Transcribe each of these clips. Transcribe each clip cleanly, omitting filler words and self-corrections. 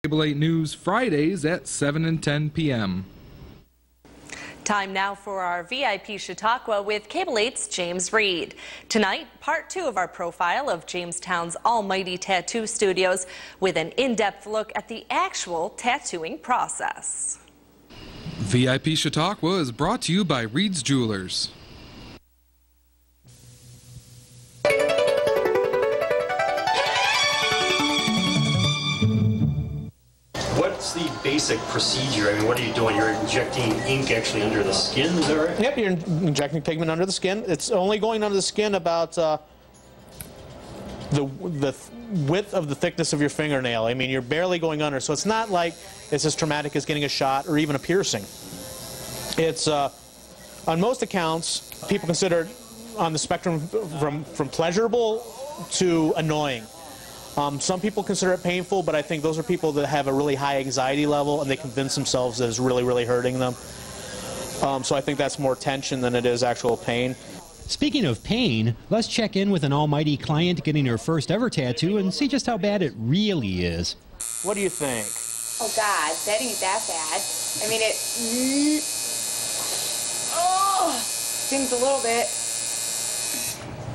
Cable 8 News Fridays at 7 and 10 p.m. Time now for our VIP Chautauqua with Cable 8's James Reed. Tonight, part 2 of our profile of Jamestown's almighty tattoo studios with an in-depth look at the actual tattooing process. VIP Chautauqua is brought to you by Reed's Jewelers. What's the basic procedure? I mean, what are you doing? You're injecting ink actually under the skin, is that right? Yep, you're injecting pigment under the skin. It's only going under the skin about the width of the thickness of your fingernail. I mean, you're barely going under, so it's not like it's as traumatic as getting a shot or even a piercing. It's, on most accounts, people consider it on the spectrum from pleasurable to annoying. Some people consider it painful, but I think those are people that have a really high anxiety level and they convince themselves that it's really, really hurting them. So I think that's more tension than it is actual pain. Speaking of pain, let's check in with an almighty client getting her first ever tattoo and see just how bad it really is. What do you think? Oh God, that ain't that bad. I mean, it stings a little bit,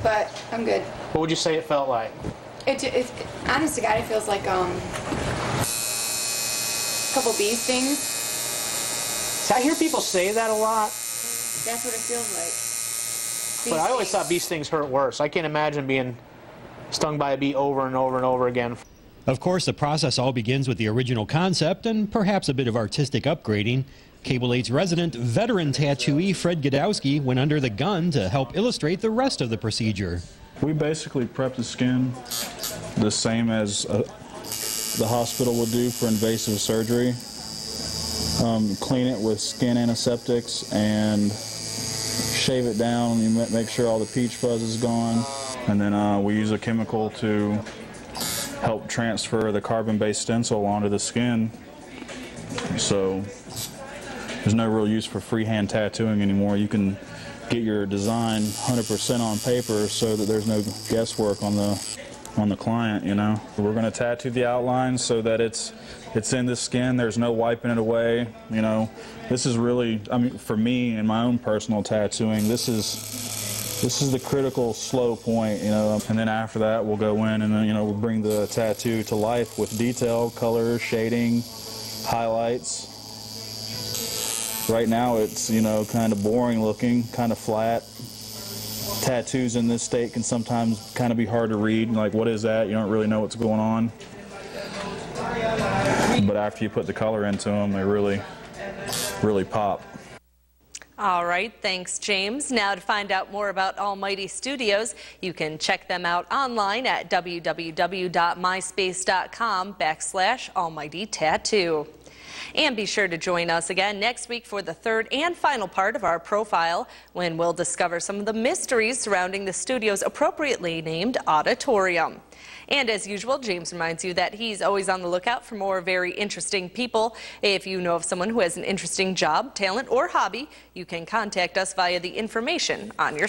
but I'm good. What would you say it felt like? Honest to God, it feels like a couple bee stings. See, I hear people say that a lot. That's what it feels like. But I always thought bee stings hurt worse. I can't imagine being stung by a bee over and over and over again. Of course, the process all begins with the original concept and perhaps a bit of artistic upgrading. Cable 8's resident veteran tattooee Fred Godowski went under the gun to help illustrate the rest of the procedure. We basically prep the skin the same as the hospital would do for invasive surgery. Clean it with skin antiseptics and shave it down. You make sure all the peach fuzz is gone. And then we use a chemical to help transfer the carbon-based stencil onto the skin. So there's no real use for freehand tattooing anymore. You can get your design 100% on paper so that there's no guesswork on the client, you know. We're going to tattoo the outline so that it's in the skin. There's no wiping it away, you know. This is really, I mean, for me in my own personal tattooing, this is the critical slow point, you know. And then after that, we'll go in and then, you know, we'll bring the tattoo to life with detail, color, shading, highlights. Right now it's, you know, kind of boring looking, kind of flat. Tattoos in this state can sometimes kind of be hard to read, like what is that? You don't really know what's going on. But after you put the color into them, they really, really pop. All right, thanks, James. Now to find out more about Almighty Studios, you can check them out online at www.myspace.com/almightytattoo. And be sure to join us again next week for the third and final part of our profile, when we'll discover some of the mysteries surrounding the studio's appropriately named auditorium. And as usual, James reminds you that he's always on the lookout for more very interesting people. If you know of someone who has an interesting job, talent, or hobby, you can contact us via the information on your